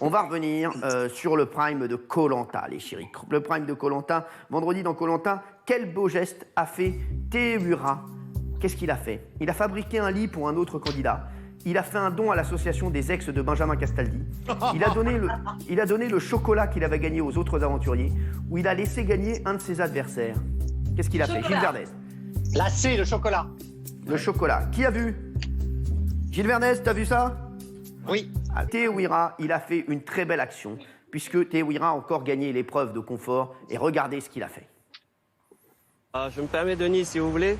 On va revenir sur le prime de Koh-Lanta, les chéris. Le prime de Koh-Lanta, vendredi dans Koh-Lanta, quel beau geste a fait Tehura? Qu'est-ce qu'il a fait? Il a fabriqué un lit pour un autre candidat. Il a fait un don à l'association des ex de Benjamin Castaldi. Il a donné le chocolat qu'il avait gagné aux autres aventuriers, ou il a laissé gagner un de ses adversaires. Qu'est-ce qu'il a fait? Gilles Verdez. La C, le chocolat. Le chocolat. Qui a vu? Gilles Verdez, t'as vu ça? Oui. Tehura, il a fait une très belle action, puisque Tehura a encore gagné l'épreuve de confort, et regardez ce qu'il a fait. Je me permets, Denis, si vous voulez,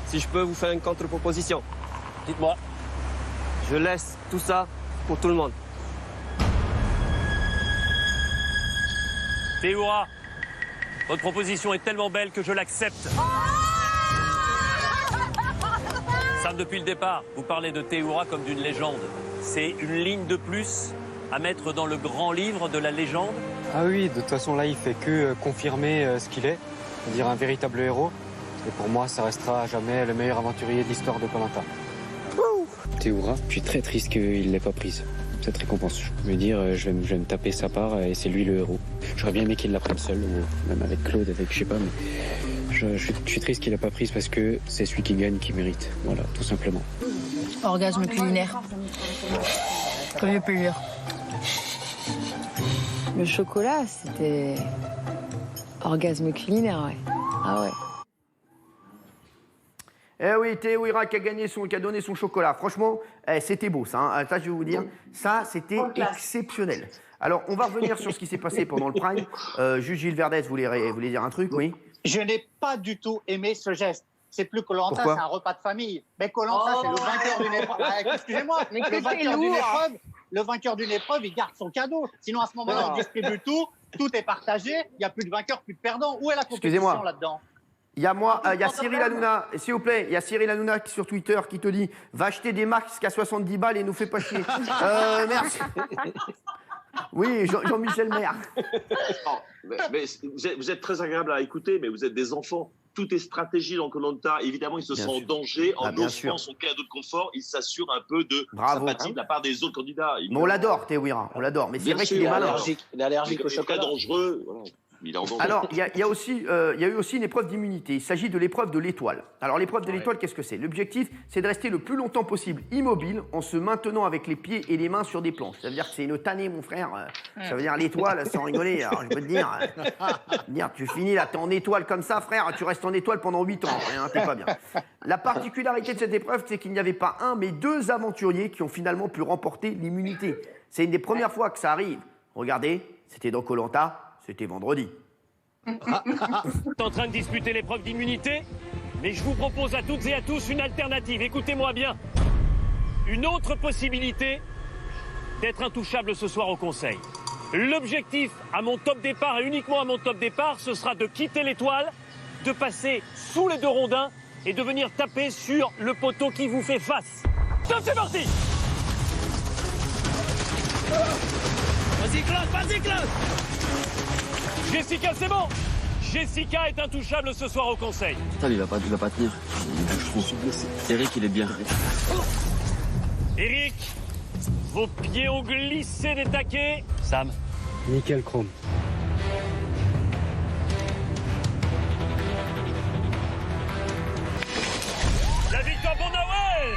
si je peux vous faire une contre-proposition. Dites-moi. Je laisse tout ça pour tout le monde. Tehura, votre proposition est tellement belle que je l'accepte. Sam, depuis le départ, vous parlez de Tehura comme d'une légende. C'est une ligne de plus à mettre dans le grand livre de la légende. Ah oui, de toute façon là, il fait que confirmer ce qu'il est, c'est-à-dire un véritable héros. Et pour moi, ça restera à jamais le meilleur aventurier de l'histoire de Koh-Lanta. Tehura, je suis très triste qu'il ne l'ait pas prise, cette récompense. Je veux dire, je vais me taper sa part et c'est lui le héros. J'aurais bien aimé qu'il la prenne seul, ou même avec Claude, avec je sais pas, mais je suis triste qu'il l'ait pas prise parce que c'est celui qui gagne qui mérite. Voilà, tout simplement. Orgasme culinaire. Comme le plaisir. Le chocolat, c'était... Orgasme culinaire, ouais. Ah ouais. Eh oui, Tehura qui a donné son chocolat. Franchement, c'était beau ça. Hein. Ça, je vais vous dire, ça, c'était exceptionnel. Alors, on va revenir sur ce qui s'est passé pendant le Prime. Juste Gilles Verdez voulait dire un truc, oui? Je n'ai pas du tout aimé ce geste. C'est plus Koh-Lanta, Pourquoi? c'est un repas de famille. Mais Koh-Lanta, c'est le vainqueur d'une épreuve. Excusez-moi, le vainqueur d'une épreuve, il garde son cadeau. Sinon, à ce moment-là, on distribue tout est partagé, il n'y a plus de vainqueur, plus de perdant. Où est la compétition là-dedans? Il y a Cyril Hanouna, s'il vous plaît, il y a Cyril Hanouna sur Twitter qui te dit « Va acheter des marques à 70 balles et nous fais pas chier. » Merci. Oui, Jean-Michel Maire. Mais vous êtes très agréable à écouter, mais vous êtes des enfants. Tout est stratégie dans Koh-Lanta. Évidemment, il se sent en danger. En offrant son cadeau de confort, il s'assure un peu de sympathie de la part des autres candidats. Mais on l'adore, Tehura, on l'adore. Mais c'est vrai qu'il est malin. Il est allergique au chocolat. Très dangereux. Voilà. Alors, il y a eu aussi une épreuve d'immunité. Il s'agit de l'épreuve de l'étoile. Alors, l'épreuve de l'étoile, qu'est-ce que c'est? L'objectif, c'est de rester le plus longtemps possible immobile en se maintenant avec les pieds et les mains sur des planches. Ça veut dire que c'est une tannée, mon frère. Ça veut dire l'étoile, sans rigoler. Alors, je peux te dire, tu finis là, t'es en étoile comme ça, frère, tu restes en étoile pendant 8 ans. Hein, t'es pas bien. La particularité de cette épreuve, c'est qu'il n'y avait pas un, mais 2 aventuriers qui ont finalement pu remporter l'immunité. C'est une des premières fois que ça arrive. Regardez, c'était dans Koh-Lanta. C'était vendredi. T'es en train de disputer l'épreuve d'immunité, mais je vous propose à toutes et à tous une alternative. Écoutez-moi bien. Une autre possibilité d'être intouchable ce soir au Conseil. L'objectif à mon top départ et uniquement à mon top départ, ce sera de quitter l'étoile, de passer sous les 2 rondins et de venir taper sur le poteau qui vous fait face. Top, c'est parti! Vas-y, Claude, vas-y, Claude! Jessica, c'est bon! Jessica est intouchable ce soir au Conseil. Putain, il va pas tenir. Je suis blessé. Eric, il est bien. Eric, vos pieds ont glissé des taquets. Sam. Nickel chrome. La victoire pour Nawel!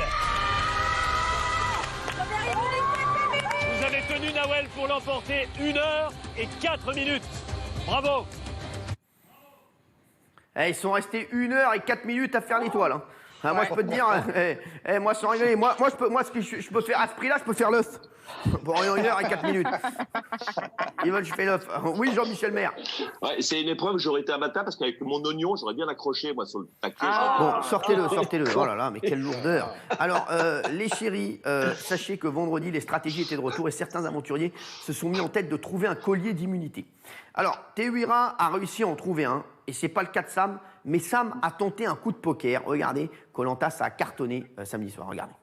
Vous avez tenu Nawel pour l'emporter 1 heure et 4 minutes. Bravo! Ils sont restés 1 heure et 4 minutes à faire l'étoile. Hein. Moi, je peux te dire, moi, sans rigoler, je peux faire à ce prix-là, je peux faire l'œuf. Pour 1 heure et 4 minutes. Ils veulent que je fais l'œuf. Oui, Jean-Michel Maire. Ouais, c'est une épreuve, j'aurais été un matin parce qu'avec mon oignon, j'aurais bien accroché, moi, sur le taquet. Bon, sortez-le. Oh là là, mais quelle lourdeur. Alors, les chéris, sachez que vendredi, les stratégies étaient de retour et certains aventuriers se sont mis en tête de trouver un collier d'immunité. Alors, Tehura a réussi à en trouver un, et c'est pas le cas de Sam, mais Sam a tenté un coup de poker. Regardez, Koh-Lanta, ça a cartonné samedi soir. Regardez.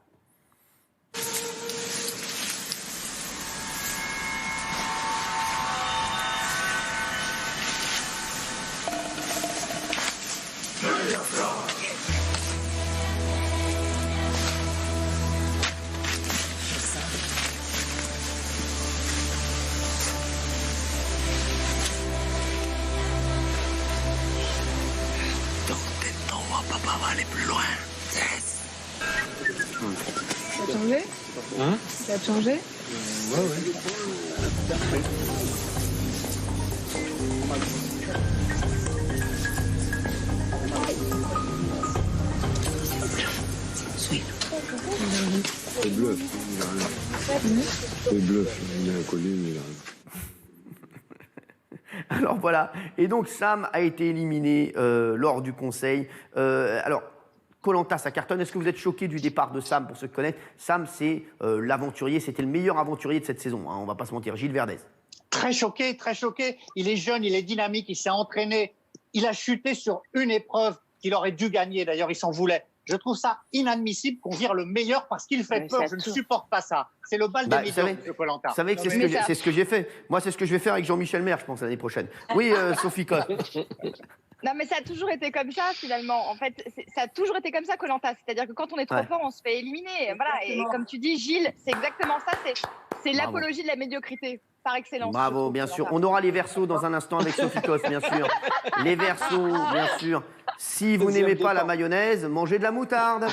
pas aller plus loin. Ça a changé? Hein? Ça a changé? Ouais. C'est bluff. C'est bluff. Il est inconnu, mais il a rien. Alors voilà, et donc Sam a été éliminé lors du conseil. Alors, Koh-Lanta, ça cartonne. Est-ce que vous êtes choqué du départ de Sam, pour ceux qui connaissent? Sam, c'est l'aventurier, c'était le meilleur aventurier de cette saison, hein, on va pas se mentir. Gilles Verdez. Très choqué, très choqué. Il est jeune, il est dynamique, il s'est entraîné. Il a chuté sur une épreuve qu'il aurait dû gagner, d'ailleurs il s'en voulait. Je trouve ça inadmissible qu'on vire le meilleur parce qu'il fait peur. Je ne supporte pas ça. C'est le bal des médiocres de Koh-Lanta. Vous savez que c'est ce que j'ai fait. Moi, c'est ce que je vais faire avec Jean-Michel Maire, je pense, l'année prochaine. Oui, Sophie Coste. Non, mais ça a toujours été comme ça, finalement. En fait, ça a toujours été comme ça, Koh-Lanta. C'est-à-dire que quand on est trop fort, on se fait éliminer. Voilà. Et comme tu dis, Gilles, c'est exactement ça. C'est l'apologie de la médiocrité, par excellence. Bravo, bien sûr. On aura les versos dans un instant avec Sophie Coste, bien sûr. Les versos, bien sûr. Si vous n'aimez pas la mayonnaise, mangez de la moutarde.